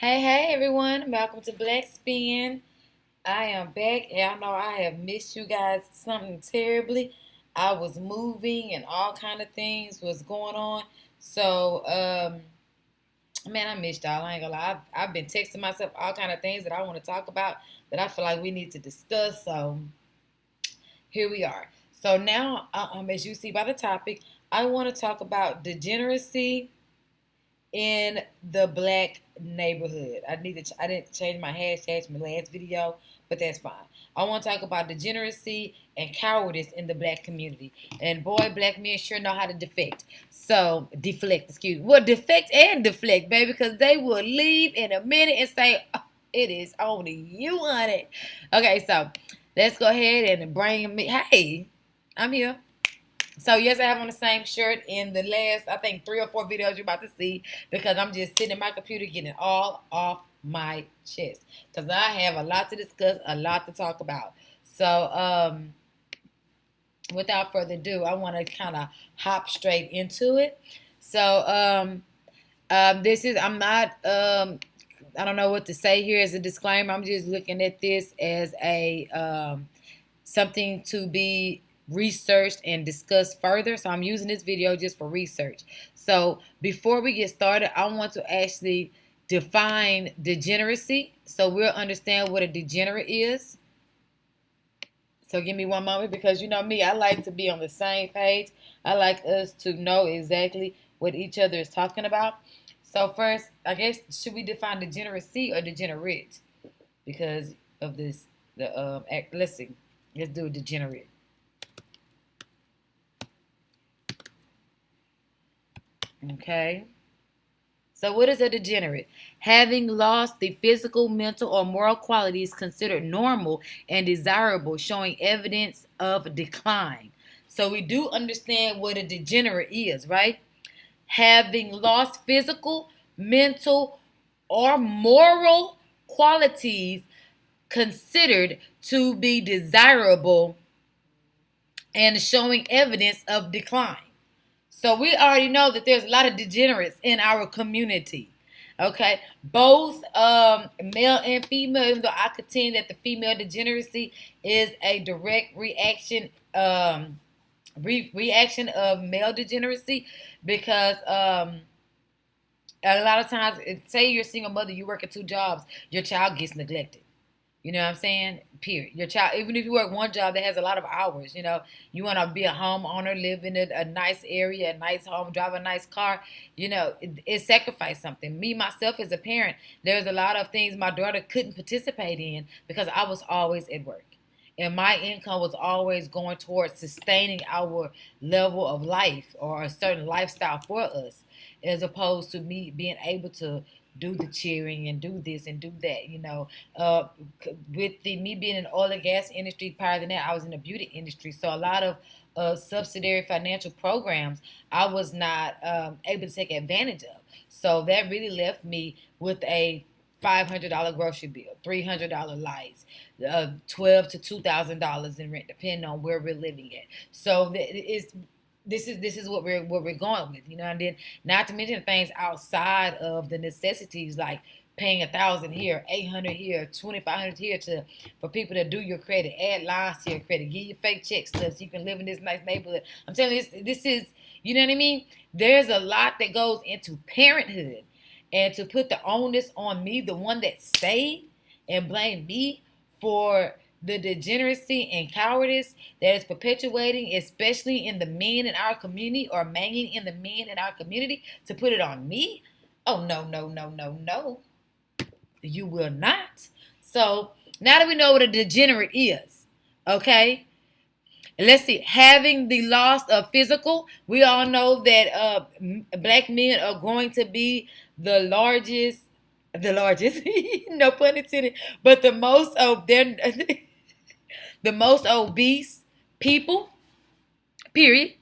Hey everyone, welcome to Blackspin. I am back. Y'all know I have missed you guys something terribly. I was moving and all kind of things was going on. So, man, I missed y'all. I ain't gonna lie. I've been texting myself all kind of things that I want to talk about that I feel like we need to discuss. So, here we are. So now, as you see by the topic, I want to talk about degeneracy in the black neighborhood. I didn't change my hashtags from the last video, but that's fine. I want to talk about degeneracy and cowardice in the black community. And boy, black men sure know how to deflect. So deflect, excuse me. Well, defect and deflect, baby, because they will leave in a minute and say, oh, it is only you on it. Okay, so let's go ahead and bring me. Hey, I'm here. So yes, I have on the same shirt in the last, I think, 3 or 4 videos you're about to see, because I'm just sitting in my computer getting it all off my chest, because I have a lot to discuss, a lot to talk about. So without further ado, I want to kind of hop straight into it. So I'm not, I don't know what to say here as a disclaimer. I'm just looking at this as a something to be researched and discussed further. So I'm using this video just for research. So before we get started, I want to actually define degeneracy so we'll understand what a degenerate is. So give me one moment, because you know me, I like to be on the same page. I like us to know exactly what each other is talking about. So first, I guess, should we define degeneracy or degenerate? Because of this, let's see. Let's do degenerate. Okay. So what is a degenerate? Having lost the physical, mental, or moral qualities considered normal and desirable, showing evidence of decline. So we do understand what a degenerate is, right? Having lost physical, mental, or moral qualities considered to be desirable and showing evidence of decline. So we already know that there's a lot of degenerates in our community. Okay, both male and female, even though I contend that the female degeneracy is a direct reaction reaction of male degeneracy, because a lot of times, say you're a single mother, you work at 2 jobs, your child gets neglected. You know what I'm saying? Period. Your child, even if you work one job that has a lot of hours, you want to be a homeowner, live in a nice area, a nice home, drive a nice car, it sacrificed something. Me, myself, as a parent, there's a lot of things my daughter couldn't participate in because I was always at work. And my income was always going towards sustaining our level of life or a certain lifestyle for us, as opposed to me being able to do the cheering and do this and do that, with me being in the oil and gas industry. Prior to that, I was in the beauty industry. So a lot of subsidiary financial programs I was not able to take advantage of. So that really left me with a $500 grocery bill, $300 lights, $12 to $2,000 in rent, depending on where we're living at. So this is what we're going with, and then not to mention things outside of the necessities, like paying $1,000 here, $800 here, $2,500 here for people to do your credit, add lines to your credit, give you fake check stuff so you can live in this nice neighborhood. I'm telling you, this is, you know what I mean? There's a lot that goes into parenthood, and to put the onus on me, the one that stayed, and blame me for the degeneracy and cowardice that is perpetuating, especially in the men in our community, or mainly in the men in our community, to put it on me? Oh, no, no, no, no, no. You will not. So now that we know what a degenerate is, okay, let's see. Having the loss of physical, we all know that black men are going to be the largest, no pun intended, but the most of their the most obese people, period.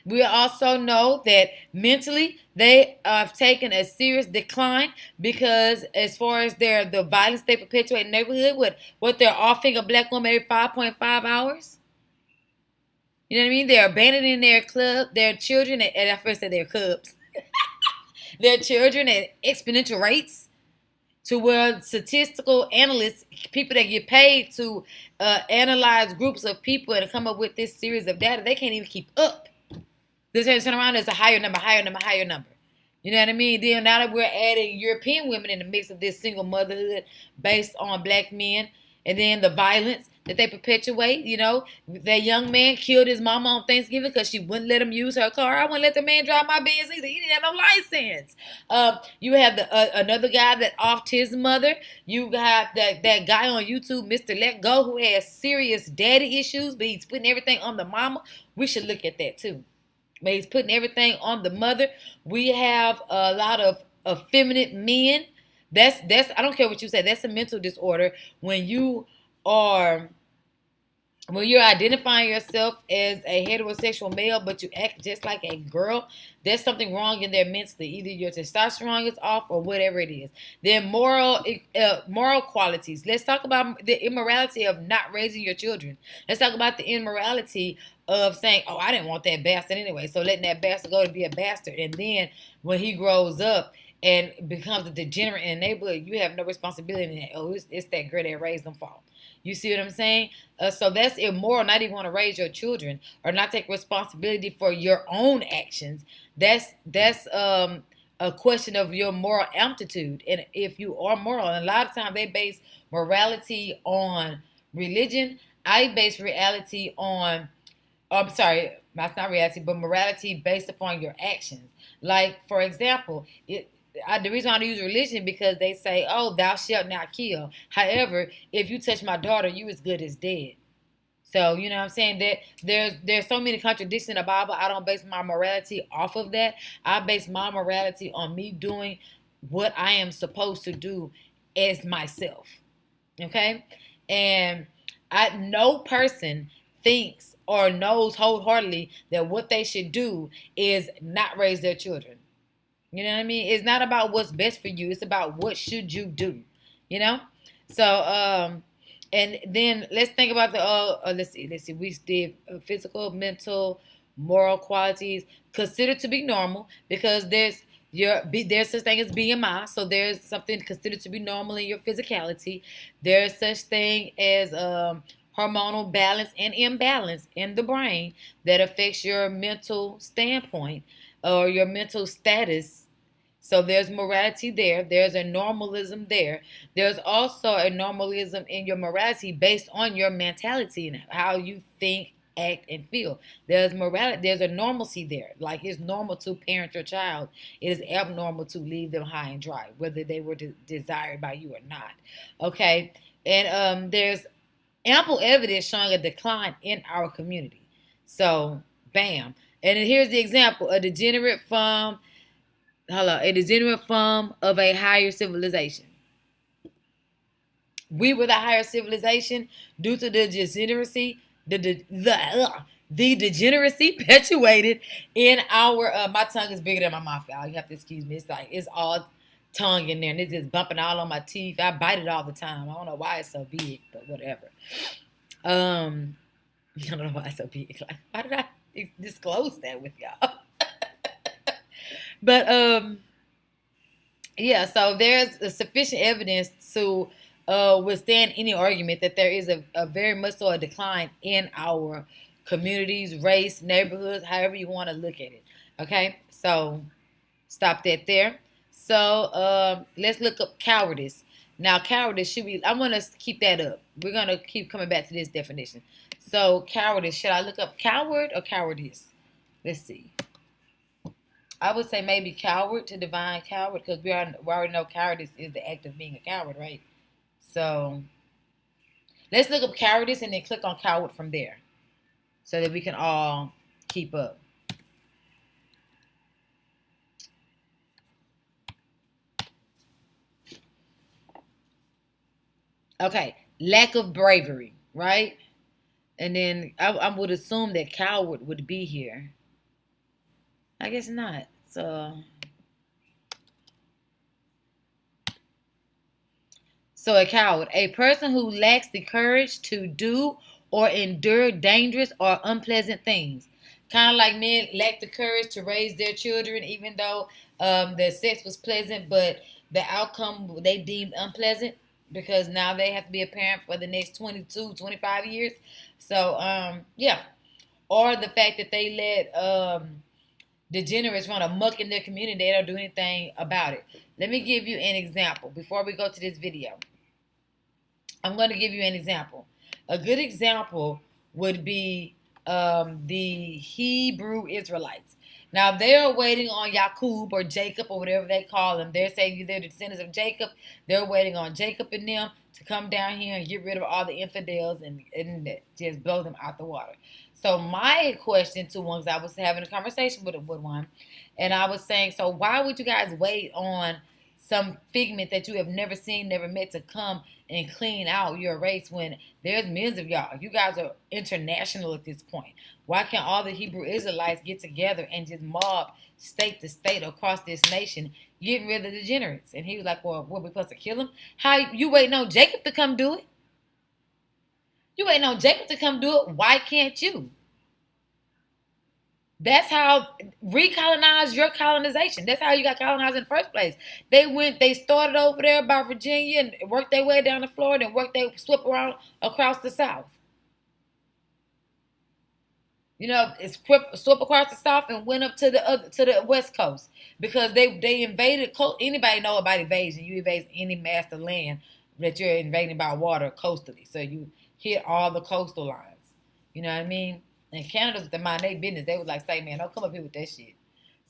We also know that mentally they have taken a serious decline, because as far as the violence they perpetuate in the neighborhood, what they're offering a black woman every 5.5 hours. You know what I mean? They're abandoning their children, and I first said their cubs. their children at exponential rates, to where statistical analysts, people that get paid to analyze groups of people and come up with this series of data, they can't even keep up. This has turn around as a higher number, higher number, higher number. You know what I mean? Then now that we're adding European women in the mix of this single motherhood based on black men, and then the violence that they perpetuate. You know, that young man killed his mama on Thanksgiving because she wouldn't let him use her car. I wouldn't let the man drive my Benz either. He didn't have no license. You have the another guy that offed his mother. You got that guy on YouTube, Mr. Let Go, who has serious daddy issues, but he's putting everything on the mama. We should look at that too. But he's putting everything on the mother. We have a lot of effeminate men. That's I don't care what you say. That's a mental disorder when you're identifying yourself as a heterosexual male, but you act just like a girl. There's something wrong in there mentally. Either your testosterone is off or whatever it is. Then moral qualities. Let's talk about the immorality of not raising your children. Let's talk about the immorality of saying, oh, I didn't want that bastard anyway, so letting that bastard go to be a bastard. And then when he grows up and becomes a degenerate in the neighborhood, you have no responsibility in that. Oh, it's that girl that raised them fault. You see what I'm saying? So that's immoral, not even want to raise your children or not take responsibility for your own actions. That's a question of your moral amplitude. And if you are moral, and a lot of times they base morality on religion. I base reality on, I'm sorry, that's not reality, but morality based upon your actions. Like, for example, the reason I use religion because they say, oh, thou shalt not kill. However, if you touch my daughter, you as good as dead. So, you know what I'm saying? That there's so many contradictions in the Bible. I don't base my morality off of that. I base my morality on me doing what I am supposed to do as myself. Okay? And no person thinks or knows wholeheartedly that what they should do is not raise their children. You know what I mean? It's not about what's best for you. It's about what should you do. You know? So, and then let's think about the, let's see. We did physical, mental, moral qualities considered to be normal because there's such thing as BMI. So there's something considered to be normal in your physicality. There's such thing as hormonal balance and imbalance in the brain that affects your mental standpoint or your mental status. So there's morality there. There's a normalism there. There's also a normalism in your morality based on your mentality and how you think, act, and feel. There's morality. There's a normalcy there. Like it's normal to parent your child. It is abnormal to leave them high and dry, whether they were desired by you or not. Okay? And there's ample evidence showing a decline in our community. So, bam. And here's the example. A degenerate form of a higher civilization. We were the higher civilization due to the degeneracy, the degeneracy perpetuated in our, my tongue is bigger than my mouth, y'all. You have to excuse me. It's like, it's all tongue in there and it's just bumping all on my teeth. I bite it all the time. I don't know why it's so big, but whatever. I don't know why it's so big. Like, why did I disclose that with y'all? But yeah, so there's sufficient evidence to withstand any argument that there is a very much so a decline in our communities, race, neighborhoods, however you want to look at it. Okay, so stop that there. So let's look up cowardice. Now, cowardice should be, I'm going to keep that up. We're going to keep coming back to this definition. So cowardice, should I look up coward or cowardice? Let's see. I would say maybe coward to define coward because we already know cowardice is the act of being a coward, right? So let's look up cowardice and then click on coward from there so that we can all keep up. Okay, lack of bravery, right? And then I would assume that coward would be here. I guess not. So a coward, a person who lacks the courage to do or endure dangerous or unpleasant things. Kind of like men lack the courage to raise their children, even though their sex was pleasant, but the outcome they deemed unpleasant because now they have to be a parent for the next 22, 25 years. So, yeah. Or the fact that they let degenerates run amok in their community, they don't do anything about it. Let me give you an example before we go to this video. I'm going to give you an example. A good example would be the Hebrew Israelites. Now they're waiting on Jacob or Jacob or whatever they call them. They're saying they're the descendants of Jacob. They're waiting on Jacob and them to come down here and get rid of all the infidels and just blow them out the water. So my question to one, because I was having a conversation with one, and I was saying, so why would you guys wait on some figment that you have never seen, never met to come and clean out your race when there's millions of y'all? You guys are international at this point. Why can't all the Hebrew Israelites get together and just mob state to state across this nation, getting rid of the degenerates? And he was like, well, what, we supposed to kill them? How you waiting on Jacob to come do it? You waiting on Jacob to come do it. Why can't you? That's how recolonize your colonization. That's how you got colonized in the first place. They started over there by Virginia and worked their way down to Florida and swept around across the South. You know, it's swept across the South and went up to the West Coast because they invaded. Anybody know about invasion? You invade any master land that you're invading by water coastally. So you hit all the coastal lines. You know what I mean? And Canada's the mind their business. They was like, say, man, don't come up here with that shit.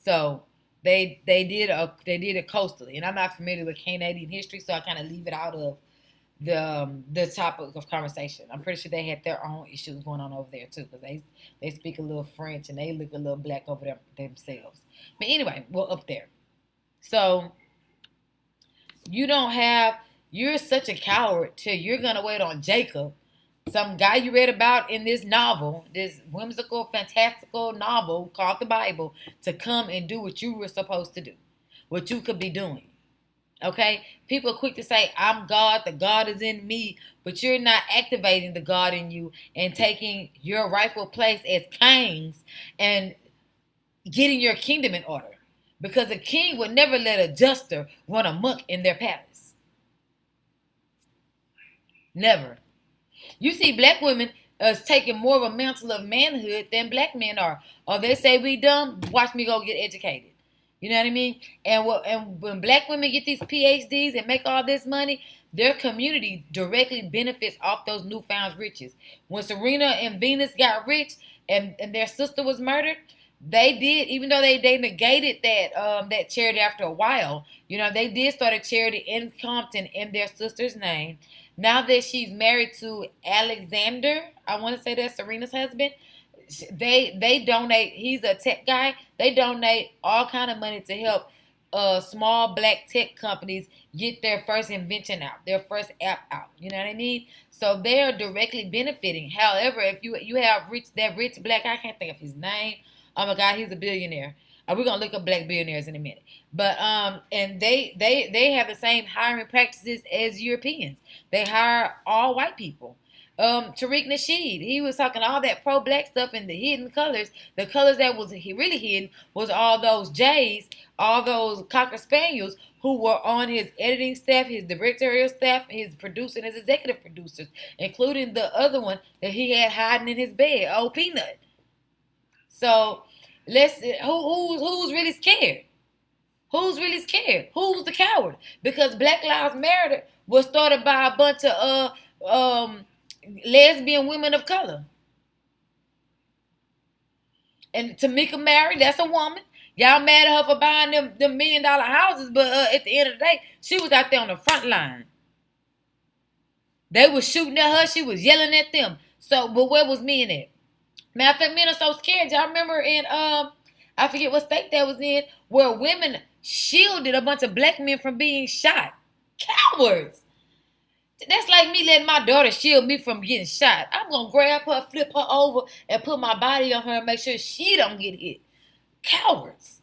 So they did it coastally. And I'm not familiar with Canadian history, so I kind of leave it out of the topic of conversation. I'm pretty sure they had their own issues going on over there too, because they speak a little French and they look a little black over there themselves. But anyway, we're up there. So you're such a coward till you're gonna wait on Jacob, some guy you read about in this novel, this whimsical, fantastical novel called the Bible, to come and do what you were supposed to do, what you could be doing. Okay? People are quick to say, I'm God, the God is in me, but you're not activating the God in you and taking your rightful place as kings and getting your kingdom in order. Because a king would never let a jester run amok in their palace. Never. You see black women taking more of a mantle of manhood than black men are. Or they say we dumb, watch me go get educated. You know what I mean? And when black women get these PhDs and make all this money, their community directly benefits off those newfound riches. When Serena and Venus got rich and their sister was murdered, they did, even though they negated that charity after a while, you know, they did start a charity in Compton in their sister's name. Now that she's married to Alexander, I want to say that's Serena's husband, they donate. He's a tech guy. They donate all kind of money to help small black tech companies get their first invention out, their first app out. You know what I mean? So they are directly benefiting. However, if you have that rich black, I can't think of his name. Oh my God, he's a billionaire. We're gonna look up black billionaires in a minute. But and they have the same hiring practices as Europeans. They hire all white people. Tariq Nasheed, he was talking all that pro-black stuff in the hidden colors. The colors that was really hidden was all those Jays, all those Cocker Spaniels who were on his editing staff, his directorial staff, his producer, and his executive producers, including the other one that he had hiding in his bed, old Peanut. So who's really scared? Who's really scared? Who's the coward? Because Black Lives Matter was started by a bunch of lesbian women of color. And Tamika Mary, that's a woman. Y'all mad at her for buying them $1 million houses, but at the end of the day, she was out there on the front line. They was shooting at her. She was yelling at them. So, but where was men at? Matter of fact, men are so scared. Y'all remember in, I forget what state that was in, where women shielded a bunch of black men from being shot. Cowards. That's like me letting my daughter shield me from getting shot. I'm going to grab her, flip her over, and put my body on her and make sure she don't get hit. Cowards.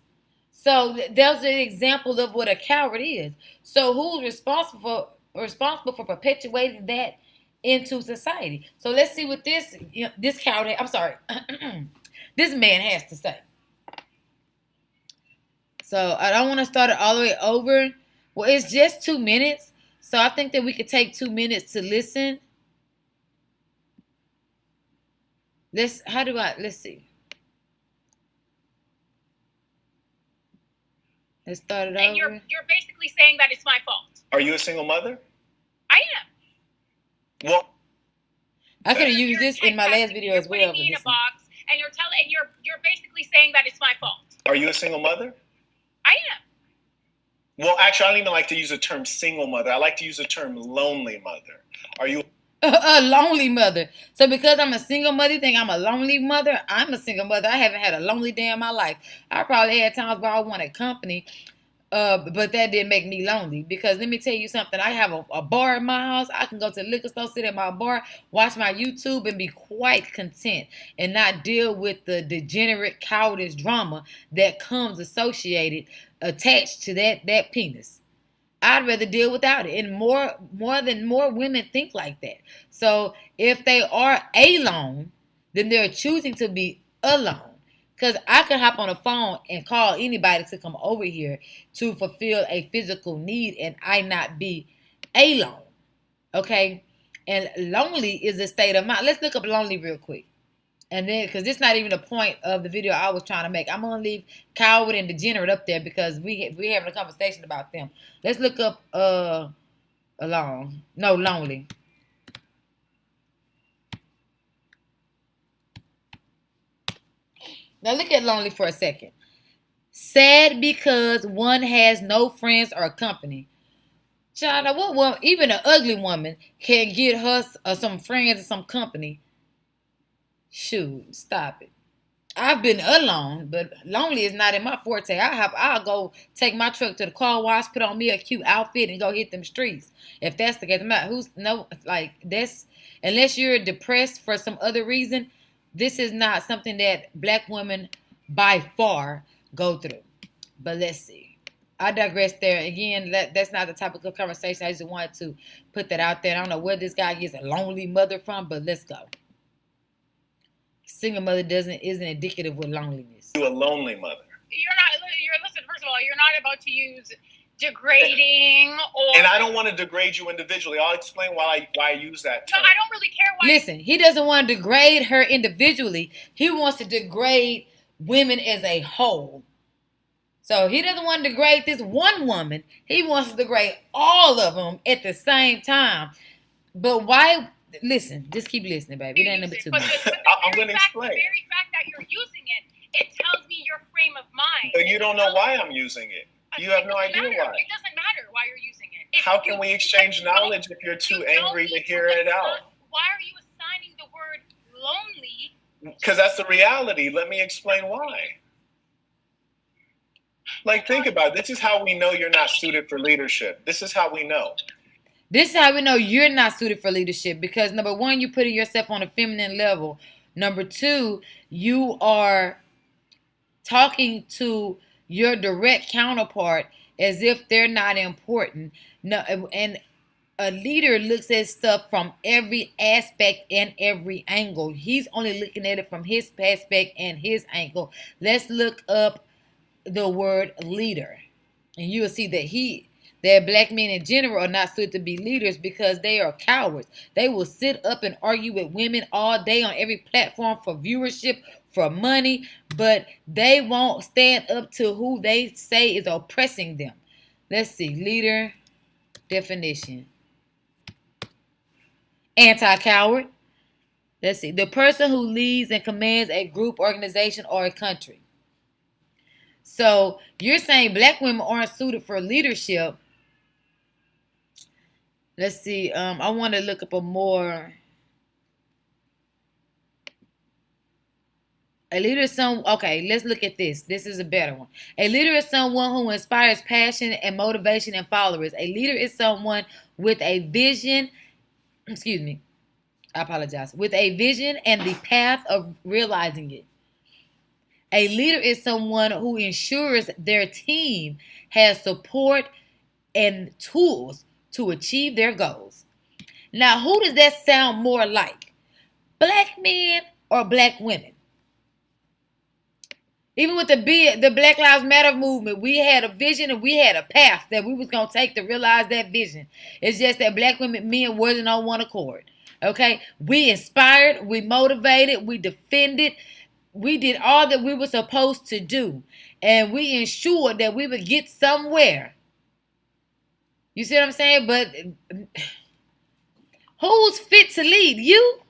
So there's an example of what a coward is. So who's responsible for perpetuating that into society? So let's see what this coward, I'm sorry, this man has to say. So I don't want to start it all the way over. Well, it's just 2 minutes. So I think that we could take 2 minutes to listen. Let's see. Let's start it over. And you're basically saying that it's my fault. Are you a single mother? I am. Well, I could have used this in my last video as well. You're putting me in a box, and you're basically saying that it's my fault. Are you a single mother? I am. Well, actually, I don't even like to use the term single mother. I like to use the term lonely mother. Are you a lonely mother? So because I'm a single mother, you think I'm a lonely mother? I'm a single mother. I haven't had a lonely day in my life. I probably had times where I wanted company, but that didn't make me lonely. Because let me tell you something. I have a bar in my house. I can go to the liquor store, sit at my bar, watch my YouTube, and be quite content and not deal with the degenerate cowardice drama that comes associated, attached to that penis. I'd rather deal without it. And more women think like that. So if they are alone, then they're choosing to be alone. Because I could hop on a phone and call anybody to come over here to fulfill a physical need and I not be alone. Okay? And lonely is a state of mind. Let's look up lonely real quick. And then, because this is not even the point of the video I was trying to make. I'm going to leave coward and degenerate up there because we're having a conversation about them. Let's look up lonely. Now look at lonely for a second. Sad because one has no friends or company. Child, what woman, even an ugly woman, can get her some friends or some company. Shoot, stop it. I've been alone, but lonely is not in my forte. I'll go take my truck to the car wash, put on me a cute outfit, and go hit them streets. If that's the case, unless you're depressed for some other reason, this is not something that Black women by far go through. But let's see. I digress there. Again, that's not the topic of conversation. I just wanted to put that out there. I don't know where this guy gets a lonely mother from, but let's go. Single mother isn't indicative of loneliness. You're a lonely mother. Listen, first of all, you're not about to use degrading or... And I don't want to degrade you individually. I'll explain why I use that term. No, I don't really care why... Listen, he doesn't want to degrade her individually. He wants to degrade women as a whole. So he doesn't want to degrade this one woman. He wants to degrade all of them at the same time. But why... Listen, just keep listening, baby. It ain't number 2 minutes. I'm going to explain. The very fact that you're using it tells me your frame of mind. But you don't know why I'm using it. You have no idea why. It doesn't matter why you're using it. How can we exchange knowledge if you're too angry to hear it out? Why are you assigning the word lonely? Because that's the reality. Let me explain why. Like, think about it. This is how we know you're not suited for leadership. This is how we know. This is how we know you're not suited for leadership because, number 1, you're putting yourself on a feminine level. Number 2, you are talking to your direct counterpart as if they're not important. No, and a leader looks at stuff from every aspect and every angle. He's only looking at it from his aspect and his angle. Let's look up the word leader, and you will see that Black men in general are not suited to be leaders because they are cowards. They will sit up and argue with women all day on every platform for viewership, for money, but they won't stand up to who they say is oppressing them. Let's see. Leader definition. Anti-coward. Let's see. The person who leads and commands a group, organization, or a country. So you're saying Black women aren't suited for leadership. Let's see. I want to look up a more. A leader is okay, let's look at this. This is a better one. A leader is someone who inspires passion and motivation in followers. A leader is someone with a vision. Excuse me. I apologize. With a vision and the path of realizing it. A leader is someone who ensures their team has support and tools to achieve their goals. Now, who does that sound more like? Black men or Black women? Even with the Black Lives Matter movement, we had a vision and we had a path that we was gonna take to realize that vision. It's just that black women, men wasn't on one accord. Okay, we inspired, we motivated, we defended, we did all that we were supposed to do, and we ensured that we would get somewhere. You see what I'm saying? But who's fit to lead? You?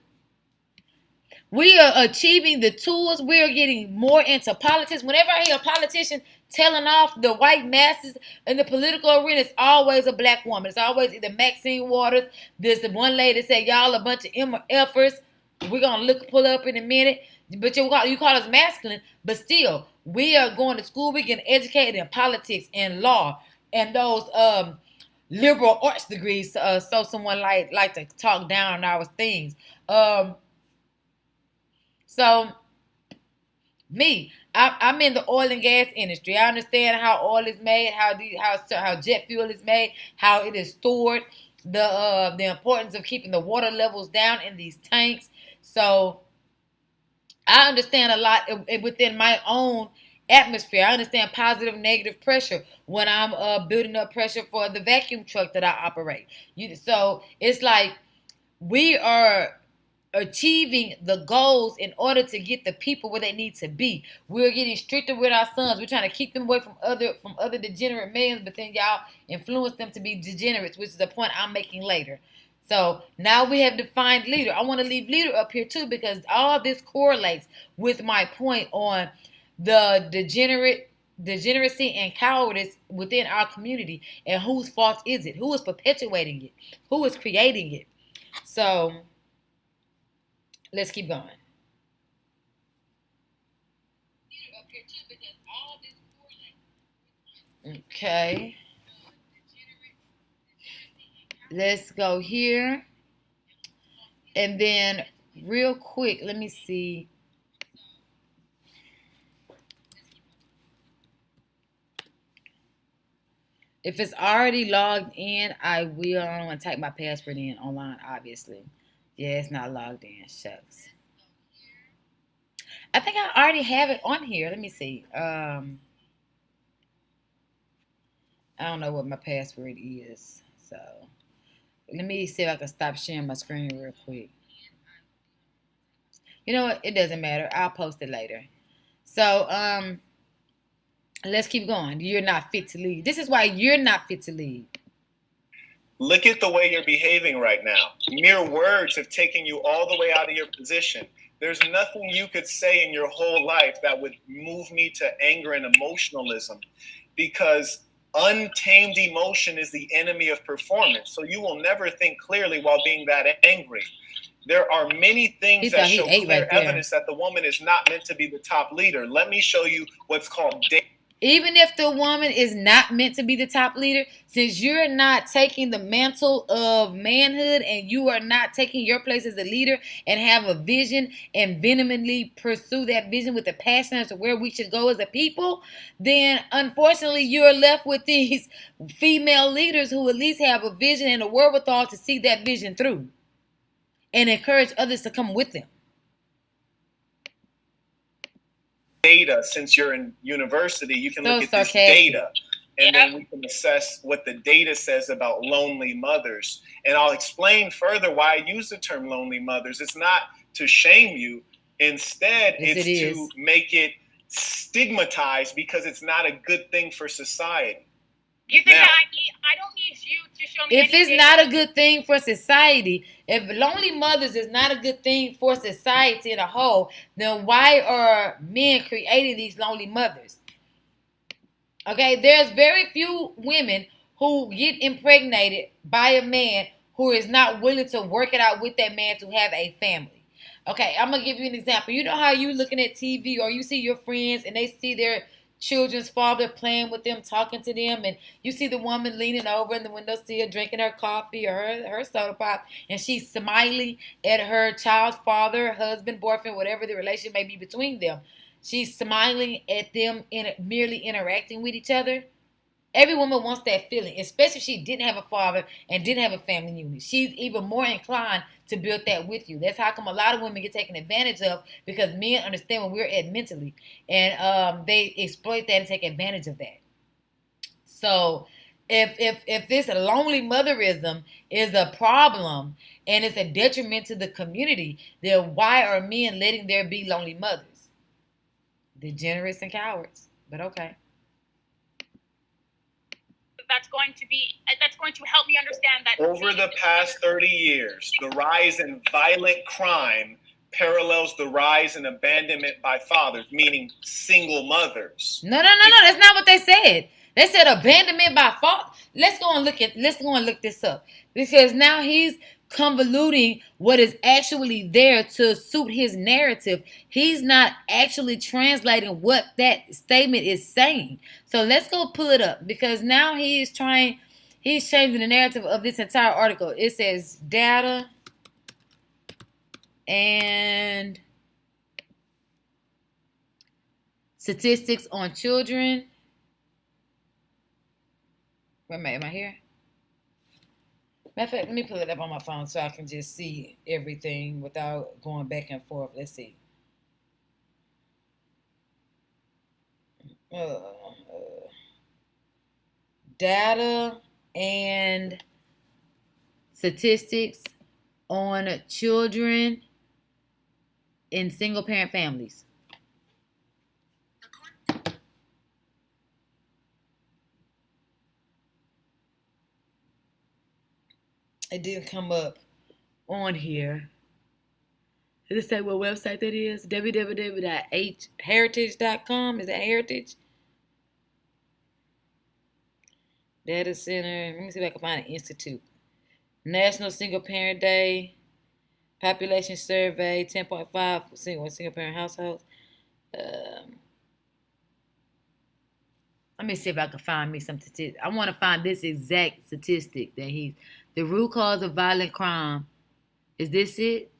We are achieving the tools. We are getting more into politics. Whenever I hear a politician telling off the white masses in the political arena, it's always a black woman. It's always either Maxine Waters. There's the one lady that said, y'all a bunch of MFers. We're going to pull up in a minute. But you call us masculine. But still, we are going to school. We getting educated in politics and law and those liberal arts degrees. So someone like to talk down on our things. So, I'm in the oil and gas industry. I understand how oil is made, how jet fuel is made, how it is stored, the importance of keeping the water levels down in these tanks. So, I understand a lot within my own atmosphere. I understand positive, negative pressure when I'm building up pressure for the vacuum truck that I operate. So it's like we are achieving the goals in order to get the people where they need to be. We're getting stricter with our sons. We're trying to keep them away from other degenerate males, but then y'all influence them to be degenerates, which is a point I'm making later. So now we have defined leader. I want to leave leader up here too, because all this correlates with my point on the degeneracy and cowardice within our community, and whose fault is it? Who is perpetuating it? Who is creating it? So let's keep going. Okay. Let's go here. And then real quick, let me see. If it's already logged in, I will. I don't want to type my password in online, obviously. Yeah, it's not logged in. Shucks. I think I already have it on here. Let me see. I don't know what my password is. So let me see if I can stop sharing my screen real quick. You know what? It doesn't matter. I'll post it later. So let's keep going. You're not fit to lead. This is why you're not fit to lead. Look at the way you're behaving right now. Mere words have taken you all the way out of your position. There's nothing you could say in your whole life that would move me to anger and emotionalism, because untamed emotion is the enemy of performance. So you will never think clearly while being that angry. There are many things that show clear evidence that the woman is not meant to be the top leader. Let me show you what's called data. Even if the woman is not meant to be the top leader, since you're not taking the mantle of manhood and you are not taking your place as a leader and have a vision and vehemently pursue that vision with a passion as to where we should go as a people, then unfortunately you're left with these female leaders who at least have a vision and a wherewithal to see that vision through and encourage others to come with them. Data, since you're in university, you can look at this data, and then we can assess what the data says about lonely mothers. And I'll explain further why I use the term lonely mothers. It's not to shame you. Instead, it's to make it stigmatized, because it's not a good thing for society. You think that I don't need you to show me. If it's not a good thing for society, if lonely mothers is not a good thing for society in a whole, then why are men creating these lonely mothers? Okay, there's very few women who get impregnated by a man who is not willing to work it out with that man to have a family. Okay, I'm gonna give you an example. You know how you looking at TV or you see your friends and they see their children's father playing with them, talking to them, and you see the woman leaning over in the windowsill drinking her coffee or her soda pop, and she's smiling at her child's father, husband, boyfriend, whatever the relationship may be between them. She's smiling at them, merely interacting with each other. Every woman wants that feeling, especially if she didn't have a father and didn't have a family unit. She's even more inclined to build that with you. That's how come a lot of women get taken advantage of, because men understand where we're at mentally, and they exploit that and take advantage of that. So if this lonely motherism is a problem and it's a detriment to the community, then why are men letting there be lonely mothers? Degenerates and cowards. But okay. That's going to help me understand that over the past 30 years, the rise in violent crime parallels the rise in abandonment by fathers, meaning single mothers. No. That's not what they said. They said abandonment by father. Let's go and look this up, because now he's convoluting what is actually there to suit his narrative. He's not actually translating what that statement is saying. So let's go pull it up, because now he's changing the narrative of this entire article. It says data and statistics on children. Wait a minute, am I here? Matter of fact, let me pull it up on my phone so I can just see everything without going back and forth. Let's see. Data and statistics on children in single-parent families. It didn't come up on here. Did it say what website that is? www.heritage.com. Is that Heritage? Data Center. Let me see if I can find an institute. National Single Parent Day. Population Survey. 10.5 single parent households. Let me see if I can find me some statistics. I want to find this exact statistic that the root cause of violent crime. Is this it?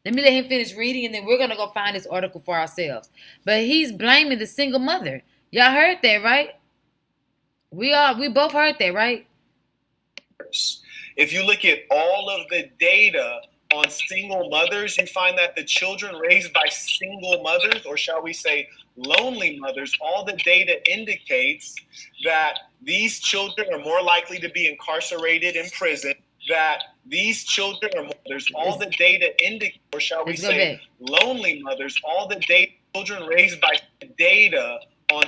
Let me let him finish reading, and then we're going to go find this article for ourselves. But he's blaming the single mother. Y'all heard that, right? We both heard that, right? If you look at all of the data on single mothers, you find that the children raised by single mothers, or shall we say lonely mothers, all the data indicates that these children are more likely to be incarcerated in prison, that these children are mothers, all the data indicate, or shall we say lonely mothers, all the data, children raised by data on,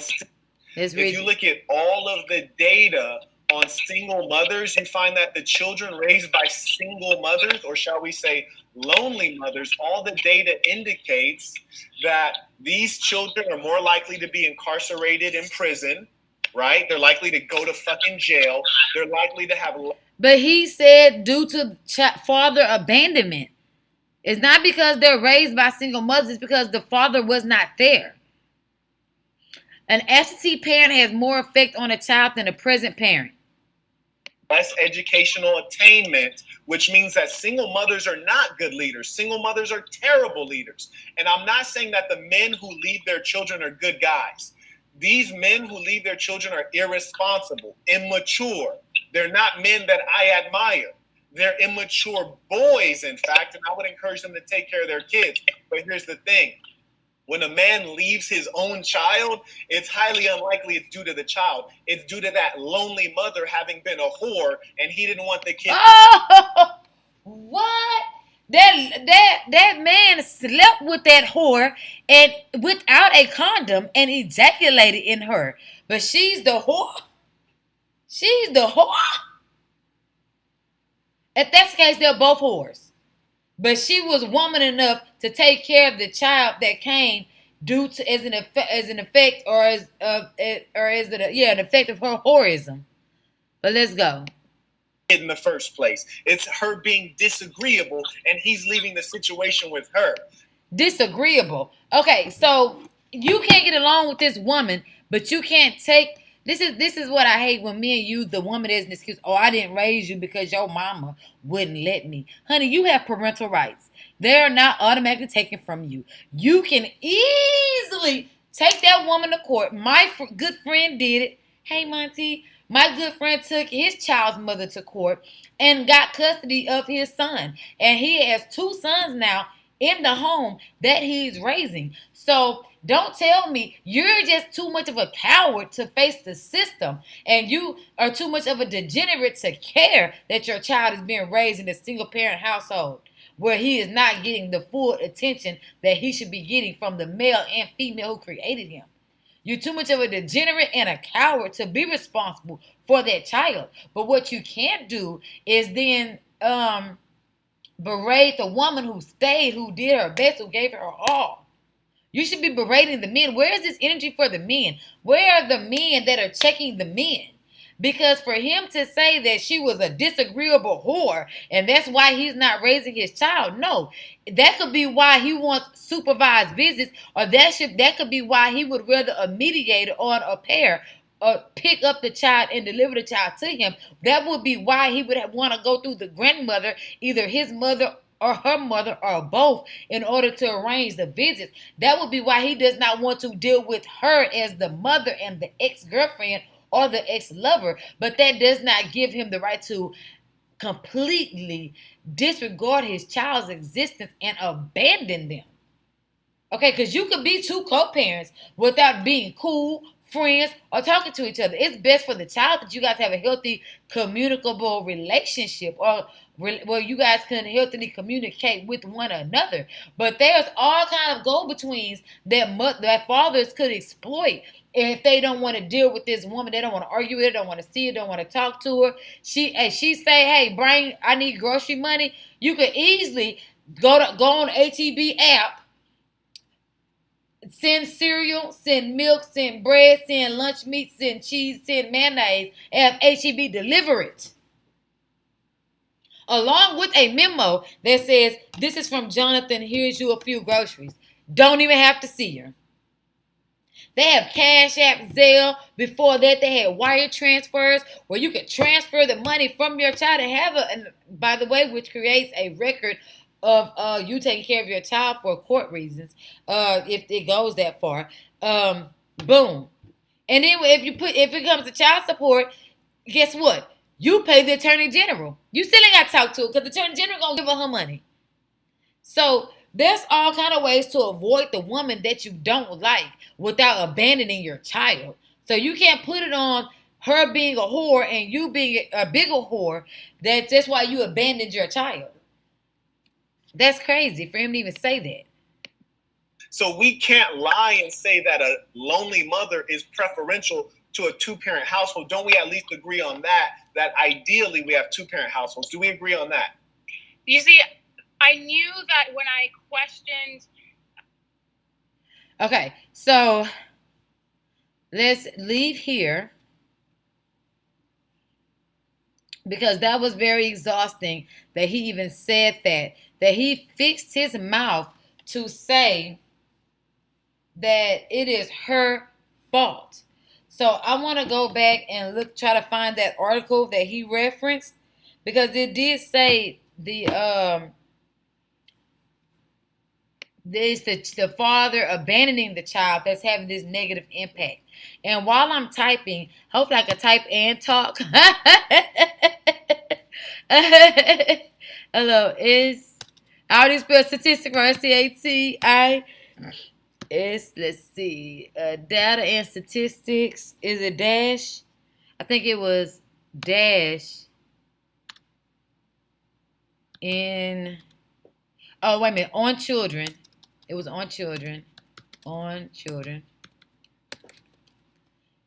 if you look at all of the data on single mothers, you find that the children raised by single mothers, or shall we say lonely mothers, all the data indicates that these children are more likely to be incarcerated in prison, right? They're likely to go to fucking jail. They're likely to have... But he said due to father abandonment. It's not because they're raised by single mothers. It's because the father was not there. An absentee parent has more effect on a child than a present parent. Less educational attainment, which means that single mothers are not good leaders. Single mothers are terrible leaders. And I'm not saying that the men who leave their children are good guys. These men who leave their children are irresponsible, immature. They're not men that I admire. They're immature boys, in fact, and I would encourage them to take care of their kids. But here's the thing. When a man leaves his own child, it's highly unlikely it's due to the child. It's due to that lonely mother having been a whore, and he didn't want the kid. Oh, what? That man slept with that whore and without a condom and ejaculated in her. But she's the whore. She's the whore. If that's the case, they're both whores. But she was woman enough to take care of the child that came due to as an effect of her whorism. But let's go. In the first place, it's her being disagreeable, and he's leaving the situation with her. Disagreeable. Okay, so you can't get along with this woman, but you can't take. This is what I hate when men use the woman as an excuse. Oh, I didn't raise you because your mama wouldn't let me. Honey, you have parental rights. They are not automatically taken from you. You can easily take that woman to court. My good friend did it. Hey, Monty, my good friend took his child's mother to court and got custody of his son. And he has 2 sons now in the home that he's raising. So don't tell me you're just too much of a coward to face the system, and you are too much of a degenerate to care that your child is being raised in a single parent household where he is not getting the full attention that he should be getting from the male and female who created him. You're too much of a degenerate and a coward to be responsible for that child. But what you can't do is then berate the woman who stayed, who did her best, who gave her all. You should be berating the men. Where is this energy for the men? Where are the men that are checking the men? Because for him to say that she was a disagreeable whore and that's why he's not raising his child, no. That could be why he wants supervised visits, or that could be why he would rather a mediator or an au pair pick up the child and deliver the child to him. That would be why he would want to go through the grandmother, either his mother or her mother or both, in order to arrange the visits. That would be why he does not want to deal with her as the mother and the ex-girlfriend or the ex-lover. But that does not give him the right to completely disregard his child's existence and abandon them. Okay, because you could be 2 co-parents without being cool, friends, or talking to each other. It's best for the child that you guys have a healthy, communicable relationship, or where you guys can healthily communicate with one another. But there's all kind of go-betweens that fathers could exploit if they don't want to deal with this woman. They don't want to argue with her, don't want to see her, don't want to talk to her. She say, hey, I need grocery money. You could easily go on HEB app, send cereal, send milk, send bread, send lunch meat, send cheese, send mayonnaise, and have HEB deliver it, along with a memo that says, this is from Jonathan, here's you a few groceries. Don't even have to see her. They have Cash App, Zelle. Before that, they had wire transfers where you could transfer the money from your child and have and by the way, which creates a record of you taking care of your child for court reasons, if it goes that far. Boom. And then if it comes to child support, guess what? You pay the attorney general. You still ain't got to talk to her because the attorney general gonna give her money. So there's all kind of ways to avoid the woman that you don't like without abandoning your child. So you can't put it on her being a whore and you being a bigger whore. That's why you abandoned your child. That's crazy for him to even say that. So we can't lie and say that a lonely mother is preferential to a 2-parent household. Don't we at least agree on that? That ideally we have 2-parent households. Do we agree on that? You see, I knew that when I questioned. Okay, so let's leave here because that was very exhausting that he even said that he fixed his mouth to say that it is her fault. So I want to go back and try to find that article that he referenced, because it did say the father abandoning the child that's having this negative impact. And while I'm typing, hopefully I can type and talk. Hello, I already spelled statistic wrong. STATI. Let's see, data and statistics. Is it dash? I think it was dash in. Oh, wait a minute. On children. It was on children. On children.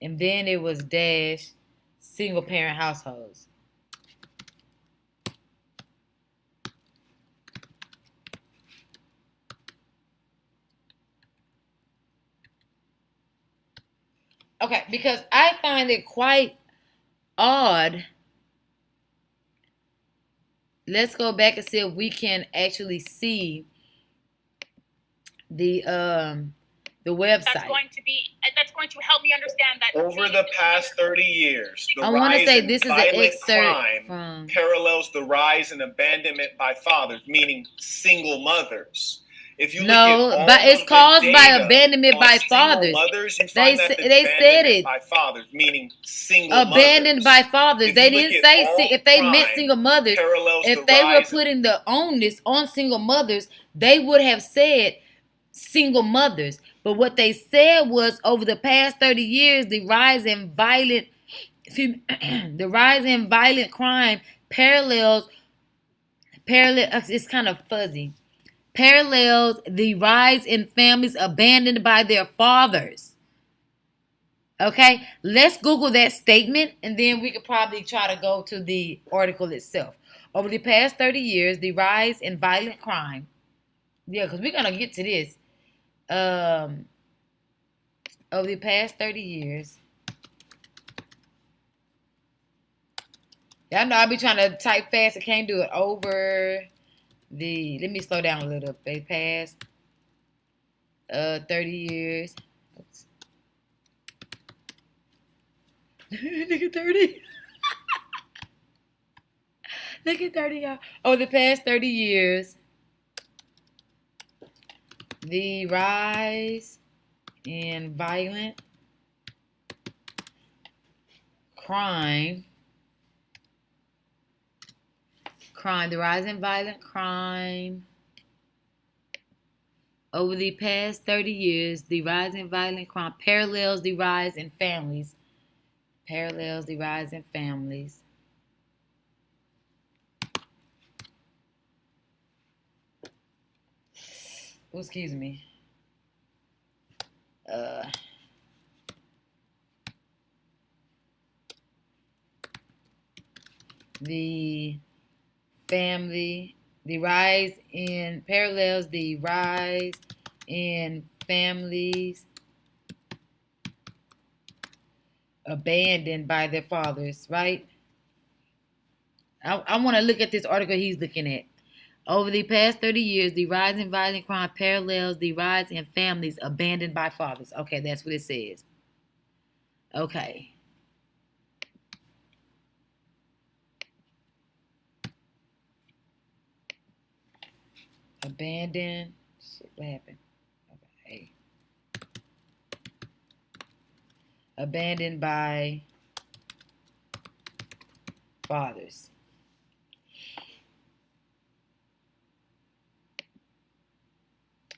And then it was dash single parent households. Okay, because I find it quite odd. Let's go back and see if we can actually see the website. That's going to help me understand that over the past 30 years, the I want to say this is an excerpt from parallels the rise in abandonment by fathers, meaning single mothers. If you look No, at all but it's of the caused by data abandonment on by single fathers. mothers, you They find that it's they said abandonment it. by fathers, meaning single Abandoned mothers. by fathers. If They you look didn't at say all if they meant crime single mothers. parallels If the they were rise of putting the onus on single mothers, they would have said single mothers. But what they said was over the past 30 years, the rise in violent crime parallels it's kind of fuzzy. Parallels the rise in families abandoned by their fathers. Okay, let's Google that statement and then we could probably try to go to the article itself. Over the past 30 years, the rise in violent crime. Yeah, because we're going to get to this. Over the past 30 years. Y'all know I be trying to type fast. I can't do it. Over the... Let me slow down a little. They passed 30 years. Oops. Look at 30. Look at 30, y'all. Over the past 30 years, the rise in violent crime. The rise in violent crime. Over the past 30 years, the rise in violent crime parallels the rise in families. Parallels the rise in families. Oh, excuse me. The rise in parallels the rise in families abandoned by their fathers, right? I want to look at this article he's looking at. Over the past 30 years, the rise in violent crime parallels the rise in families abandoned by fathers. Okay, that's what it says. Okay. Abandoned. Shit, what happened? Okay. Abandoned by fathers.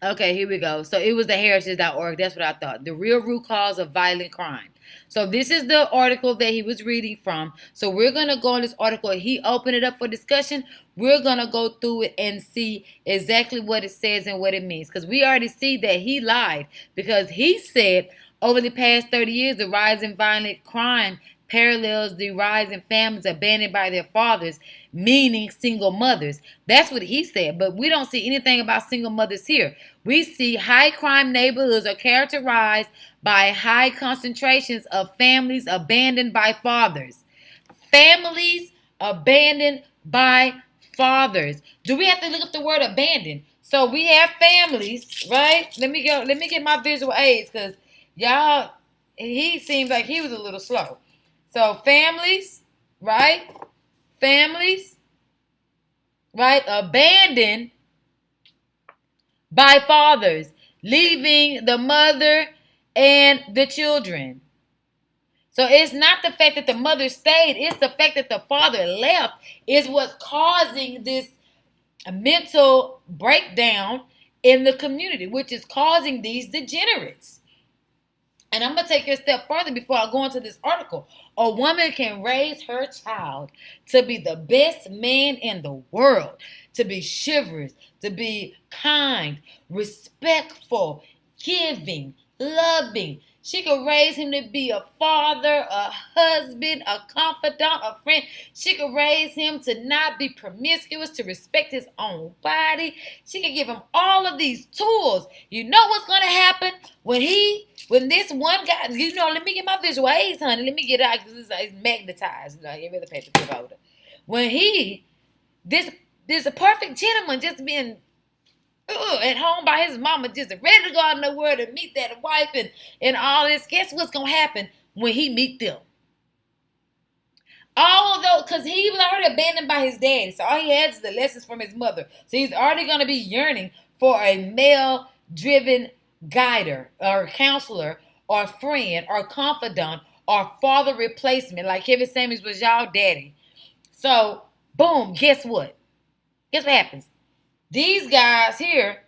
Okay, here we go. So it was the heritage.org. That's what I thought. The real root cause of violent crime. So this is the article that he was reading from. So we're going to go on this article. He opened it up for discussion. We're going to go through it and see exactly what it says and what it means. Because we already see that he lied. Because he said over the past 30 years, the rise in violent crime parallels the rise in families abandoned by their fathers, meaning single mothers. That's what he said, but we don't see anything about single mothers here. We see high crime neighborhoods are characterized by high concentrations of families abandoned by fathers. Families abandoned by fathers. Do we have to look up the word abandoned? So we have families, right? Let me get my visual aids because y'all, he seems like he was a little slow. So families, right? Families, right? Abandoned by fathers, leaving the mother and the children. So it's not the fact that the mother stayed, it's the fact that the father left is what's causing this mental breakdown in the community, which is causing these degenerates. And I'm going to take it a step further before I go into this article. A woman can raise her child to be the best man in the world, to be chivalrous, to be kind, respectful, giving, loving. She could raise him to be a father, a husband, a confidant, a friend. She could raise him to not be promiscuous, to respect his own body. She could give him all of these tools. You know what's going to happen when this one guy, let me get my visual aids, honey. Let me get it out because it's magnetized. You really pay the flip over. When this a perfect gentleman just being at home by his mama, just ready to go out in the world and meet that wife and all this. Guess what's going to happen when he meet them? Although, because he was already abandoned by his daddy. So all he has is the lessons from his mother. So he's already going to be yearning for a male-driven guider or counselor or friend or confidant or father replacement, like Kevin Samuels was y'all daddy. So, boom, guess what? Guess what happens? These guys here,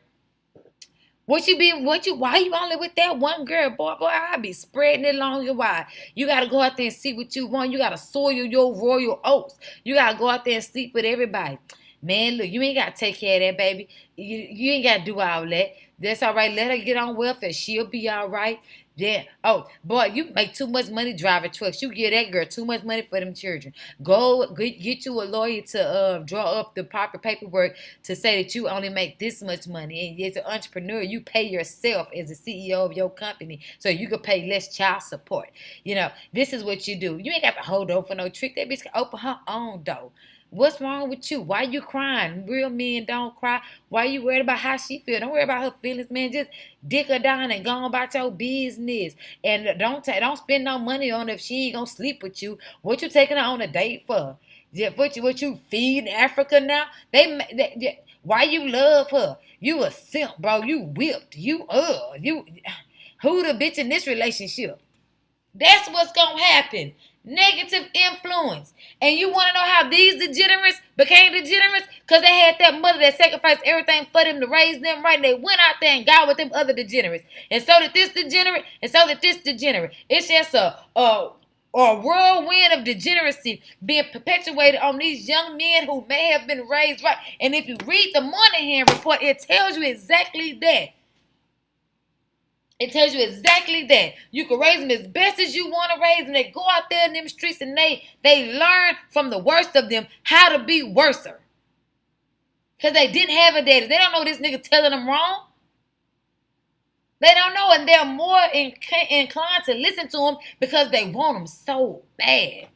why you only with that one girl? Boy, I be spreading it long and wide. You gotta go out there and see what you want. You gotta soil your royal oats. You gotta go out there and sleep with everybody. Man, look, you ain't gotta take care of that, baby. You ain't gotta do all that. That's all right. Let her get on welfare. She'll be all right. Yeah. Oh, boy, you make too much money driving trucks. You give that girl too much money for them children. Go get you a lawyer to draw up the proper paperwork to say that you only make this much money. And as an entrepreneur, you pay yourself as the CEO of your company so you can pay less child support. You know, this is what you do. You ain't got to hold on for no trick. That bitch can open her own door. What's wrong with you? Why you crying? Real men don't cry. Why you worried about how she feel? Don't worry about her feelings, man. Just dick her down and go on about your business. And don't spend no money on her if she ain't gonna sleep with you. What you taking her on a date for? What you feeding Africa now? Why you love her? You a simp, bro. You whipped. You who the bitch in this relationship? That's what's gonna happen. Negative influence. And you want to know how these degenerates became degenerates? Because they had that mother that sacrificed everything for them to raise them right. And they went out there and got with them other degenerates. And so did this degenerate, and so did this degenerate. It's just a whirlwind of degeneracy being perpetuated on these young men who may have been raised right. And if you read the Moynihanreport, it tells you exactly that. It tells you exactly that. You can raise them as best as you want to raise them. They go out there in them streets and they learn from the worst of them how to be worser. Because they didn't have a daddy. They don't know this nigga telling them wrong. They don't know, and they're more inclined to listen to him because they want him so bad.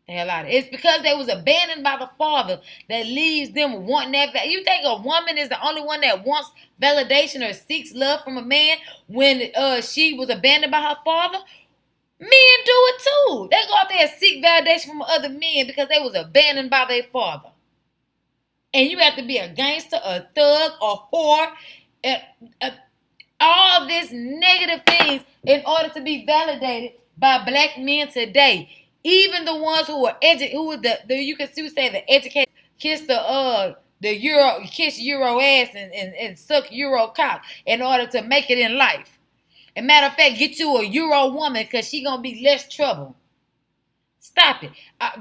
The hell out of it. It's because they was abandoned by the father that leaves them wanting that. You think a woman is the only one that wants validation or seeks love from a man when she was abandoned by her father? Men do it too. They go out there and seek validation from other men because they was abandoned by their father. And you have to be a gangster, a thug, a whore, all of these negative things in order to be validated by black men today. Even the ones who are you can say the educated kiss kiss Euro ass and suck Euro cock in order to make it in life. And matter of fact, get you a Euro woman because she gonna be less trouble. Stop it.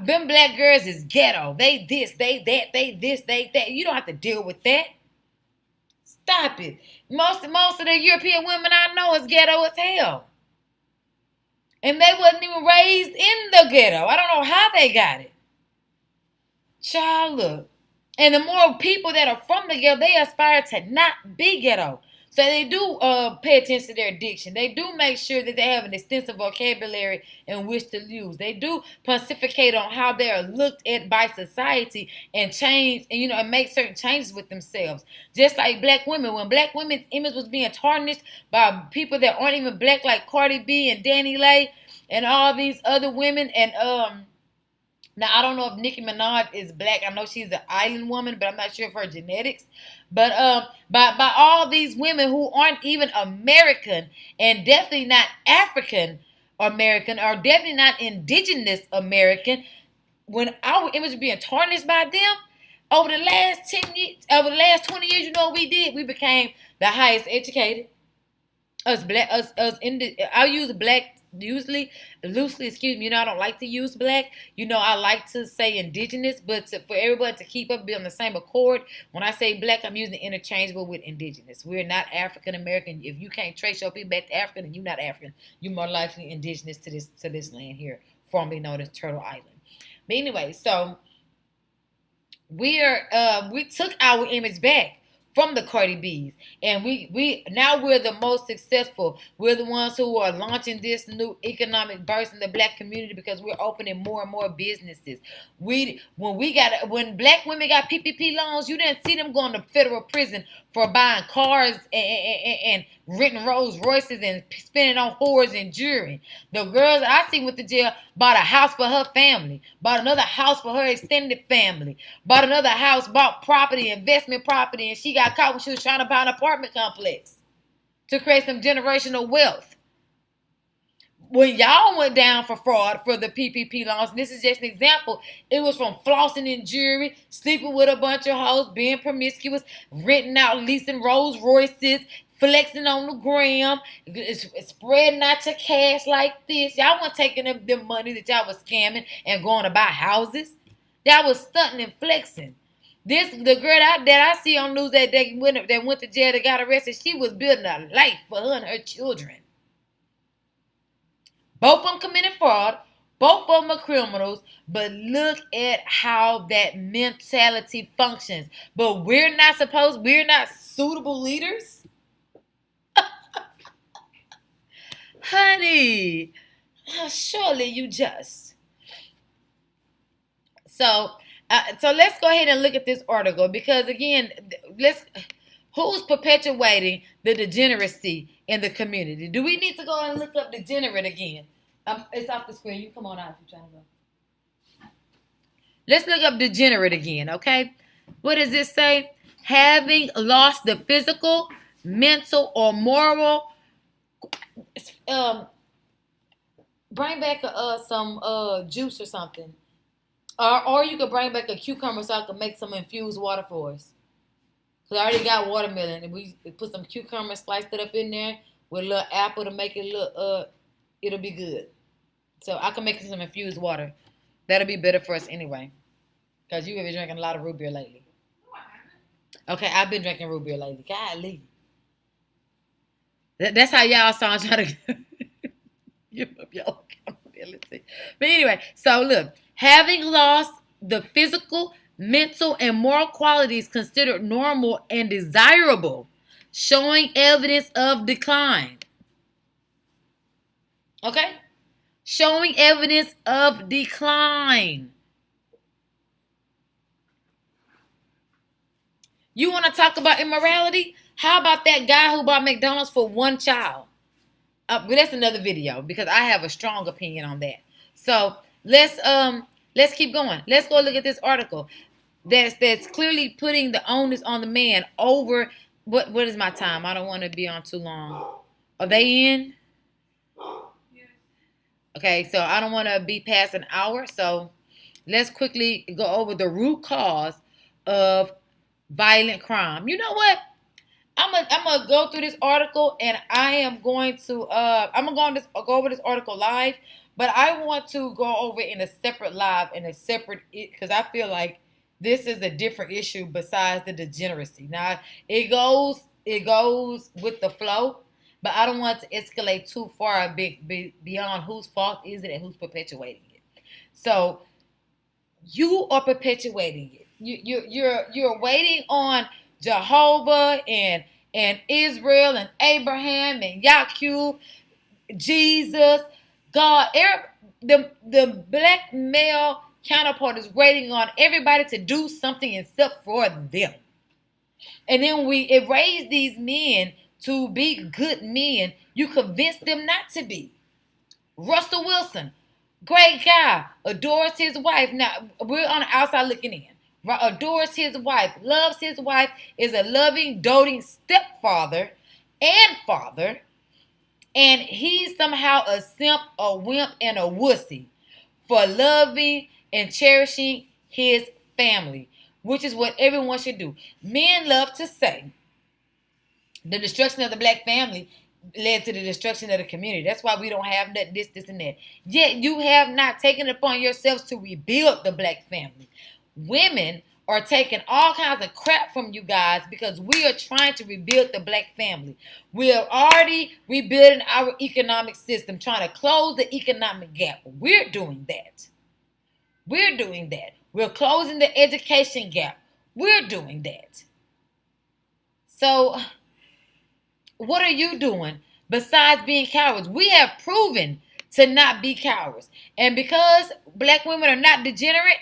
Them black girls is ghetto. They this, they that, they this, they that. You don't have to deal with that. Stop it. Most of the European women I know is ghetto as hell. And they wasn't even raised in the ghetto. I don't know how they got it. Child, look. And the more people that are from the ghetto, they aspire to not be ghetto. So they do pay attention to their diction. They do make sure that they have an extensive vocabulary in which to use. They do pontificate on how they are looked at by society and change, and make certain changes with themselves. Just like black women. When black women's image was being tarnished by people that aren't even black, like Cardi B and Danny Lay and all these other women. And now, I don't know if Nicki Minaj is black. I know she's an island woman, but I'm not sure of her genetics. But by all these women who aren't even American and definitely not African American or definitely not indigenous American, when our image was being tarnished by them, over the last 10 years, over the last 20 years, you know what we did? We became the highest educated. I'll use black loosely, excuse me. I don't like to use black. I like to say indigenous, but for everybody to keep up, be on the same accord. When I say black, I'm using interchangeable with indigenous. We're not African American. If you can't trace your people back to Africa, then you're not African. You're more likely indigenous to this land here, formerly known as Turtle Island. But anyway, so we took our image back from the Cardi B's, and now we're the most successful. We're the ones who are launching this new economic burst in the black community because we're opening more and more businesses. When black women got PPP loans, you didn't see them going to federal prison for buying cars and renting Rolls Royces and spending on whores and jewelry. The girls I see went to jail bought a house for her family, bought another house for her extended family, bought another house, bought property, investment property, and she got caught when she was trying to buy an apartment complex to create some generational wealth. When y'all went down for fraud for the PPP loans, and this is just an example, it was from flossing in jewelry, sleeping with a bunch of hoes, being promiscuous, renting out, leasing Rolls Royces, flexing on the gram, spreading out your cash like this. Y'all weren't taking the money that y'all was scamming and going to buy houses. Y'all was stunting and flexing. The girl that I see on news that went to jail that got arrested, she was building a life for her and her children. Both of them committed fraud. Both of them are criminals. But look at how that mentality functions. But we're not suitable leaders? Honey, surely you just. So let's go ahead and look at this article. Because again, who's perpetuating the degeneracy in the community? Do we need to go and look up Degenerate again? It's off the screen. You come on out if you're trying to go. Let's look up Degenerate again, okay? What does this say? Having lost the physical, mental, or moral. Bring back some juice or something. Or you could bring back a cucumber so I can make some infused water for us. Because I already got watermelon, and we put some cucumber, sliced it up in there with a little apple to make it look, it'll be good. So I can make some infused water. That'll be better for us anyway. Because you have been drinking a lot of root beer lately. Okay, I've been drinking root beer lately. Golly. That's how y'all sound trying to give up y'all accountability. But anyway, so look. Having lost the physical, mental, and moral qualities considered normal and desirable, showing evidence of decline. Okay? Showing evidence of decline. You want to talk about immorality? How about that guy who bought McDonald's for one child? But that's another video because I have a strong opinion on that. So let's keep going. Let's go look at this article that's clearly putting the onus on the man over what is my time? I don't want to be on too long. Are they in? Okay, so I don't want to be past an hour. So let's quickly go over the root cause of violent crime. You know what? I'm gonna go through this article, and I am going to go over this article live, but I want to go over it in a separate live because I feel like this is a different issue besides the degeneracy. Now it goes with the flow, but I don't want to escalate too far beyond whose fault is it and who's perpetuating it. So you are perpetuating it. You're waiting on Jehovah and Israel and Abraham and Yaqub, Jesus, God. The black male counterpart is waiting on everybody to do something except for them. And then we erase these men to be good men. You convince them not to be. Russell Wilson, great guy, adores his wife. Now, we're on the outside looking in. Adores his wife, loves his wife, is a loving, doting stepfather and father, and he's somehow a simp, a wimp, and a wussy for loving and cherishing his family, which is what everyone should do. Men love to say the destruction of the black family led to the destruction of the community. That's why we don't have that, this, and that. Yet you have not taken it upon yourselves to rebuild the black family. Women are taking all kinds of crap from you guys because we are trying to rebuild the black family. We are already rebuilding our economic system, trying to close the economic gap. We're doing that. We're closing the education gap. We're doing that. So what are you doing besides being cowards? We have proven to not be cowards. And because black women are not degenerate,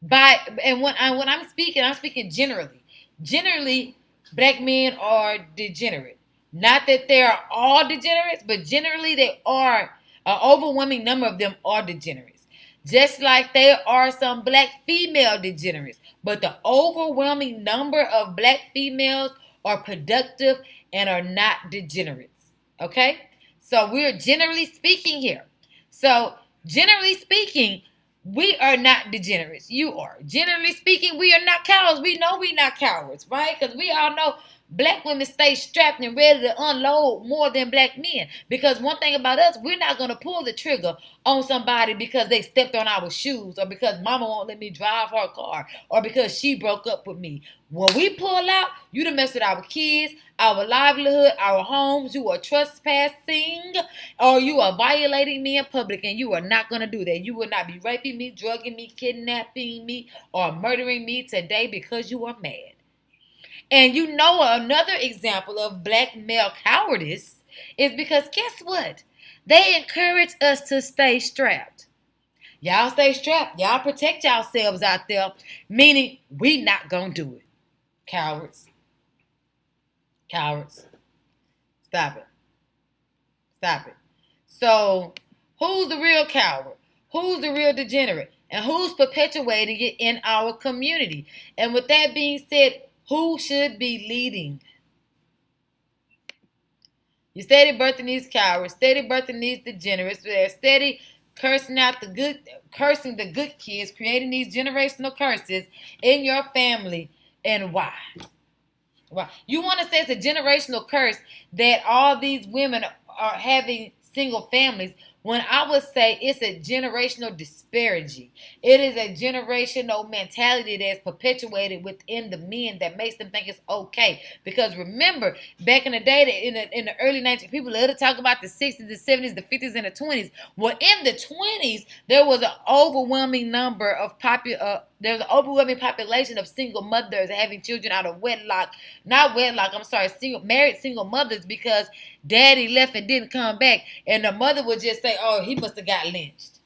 when I'm speaking generally. Generally, black men are degenerate. Not that they are all degenerates, but generally they are, an overwhelming number of them are degenerates. Just like there are some black female degenerates, but the overwhelming number of black females are productive and are not degenerates. Okay? So we're generally speaking here. So generally speaking, we are not degenerates. You are. Generally speaking, we are not cowards. We know we're not cowards, right? Because we all know black women stay strapped and ready to unload more than black men. Because one thing about us, we're not going to pull the trigger on somebody because they stepped on our shoes, or because mama won't let me drive her car, or because she broke up with me. When we pull out, you done mess with our kids, our livelihood, our homes. You are trespassing, or you are violating me in public, and you are not going to do that. You will not be raping me, drugging me, kidnapping me, or murdering me today because you are mad. And you know another example of black male cowardice is because guess what? They encourage us to stay strapped. Y'all stay strapped. Y'all protect yourselves out there, meaning we not going to do it. Cowards. Cowards. Stop it. Stop it. So, who's the real coward? Who's the real degenerate? And who's perpetuating it in our community? And with that being said, who should be leading? You steady birthing these cowards, steady birthing these degenerates. They're steady cursing the good kids, creating these generational curses in your family. And why? Why? You want to say it's a generational curse that all these women are having single families, when I would say it's a generational disparity. It is a generational mentality that's perpetuated within the men that makes them think it's okay. Because remember, back in the day, in the early 1900s, people love to talk about the 60s, the 70s, the 50s, and the 20s. Well, in the 20s, there was an overwhelming number of there was an overwhelming population of single mothers having children out of married single mothers, because daddy left and didn't come back. And the mother would just say, oh, he must have got lynched.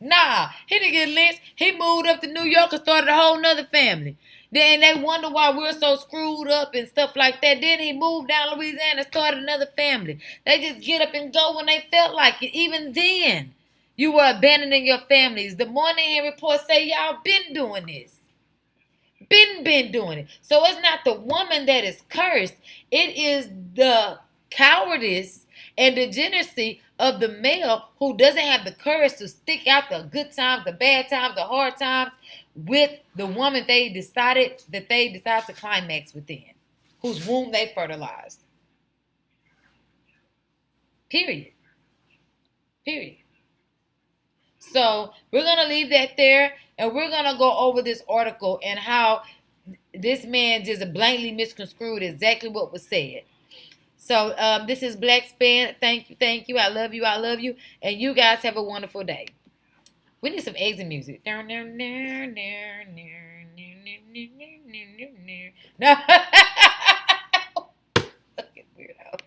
Nah, he didn't get lynched. He moved up to New York and started a whole nother family. Then they wonder why we're so screwed up and stuff like that. Then he moved down to Louisiana and started another family. They just get up and go when they felt like it. Even then, you were abandoning your families. The Moynihanreport say y'all been doing this. Been doing it. So it's not the woman that is cursed. It is the cowardice and degeneracy of the male who doesn't have the courage to stick out the good times, the bad times, the hard times with the woman they decide to climax within, whose womb they fertilized. Period. So we're going to leave that there, and we're going to go over this article and how this man just blankly misconstrued exactly what was said. So this is blaquespan. Thank you. I love you. And you guys have a wonderful day. We need some exit music. No. Fucking weirdo.